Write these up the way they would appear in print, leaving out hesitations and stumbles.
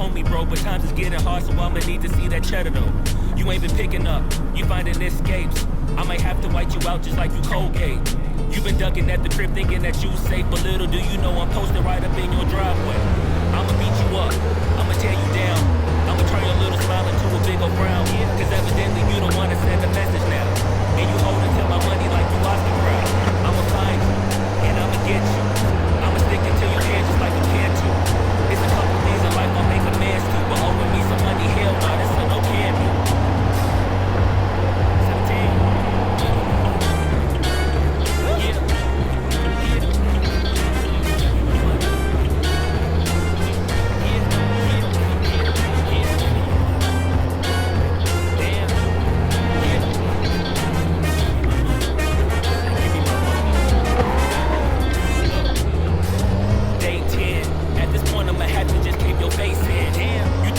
on me, bro, but times is getting hard, so I'ma need to see that cheddar though. You ain't been picking up, you finding escapes. I might have to white you out just like you Colgate. You been ducking at the crib thinking that you safe, but little do you know I'm posted right up in your driveway. I'ma beat you up, I'ma tear you down, I'ma turn your little smile into a big old frown. Cause evidently you don't wanna send a message now, and you holding to my money like you lost the crowd. I'ma find you, and I'ma get you, I'ma stick it to your hand just like a can too. It's a couple things in life I'll make a man's to, but owing me some money, hell no, that's a no can do. 17.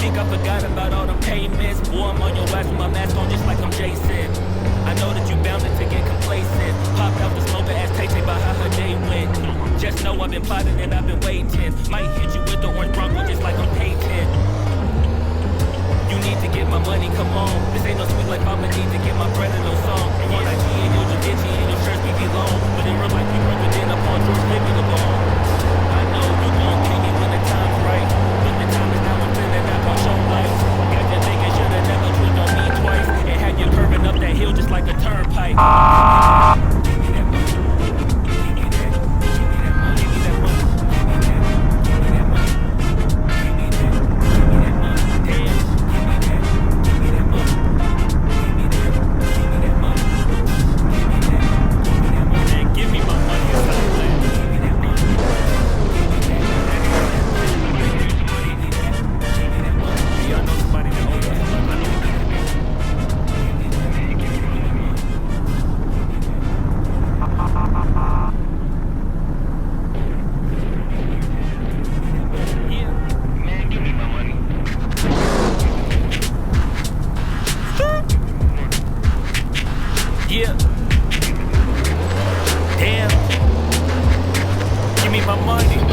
I forgot about all them payments. Boy, I'm on your ass with my mask on just like I'm Jason. I know that you bounded to get complacent. Popped out the smoker ass Tay-Tay about how her day went. Just know I've been plotting and I've been waiting. Might hit you with the orange Bronco just like I'm Peyton. You need to get my money, come on. This ain't no sweet life, I'ma need to get my bread in no song. You want like me and your Da Vinci and your shirts be long. But in real life, you run within upon George living alone. I know you gon' pay me when the time's right. But the time is now, I'm feeling that on your life. Got you thinking should've never tweaked on me twice. And had you curving up that hill just like a turnpike. Give me that money. Give me that. Give me that money. Give me that money. Give me that money. Give me that money. Damn. Give me that. Give me that money. Give me that. Give me that money. Give me that. Give me that money. Man, give me my money. Give me that money. I know somebody that owes us. I know. Yeah, man, give me my money. Yeah. Damn. Give me my money.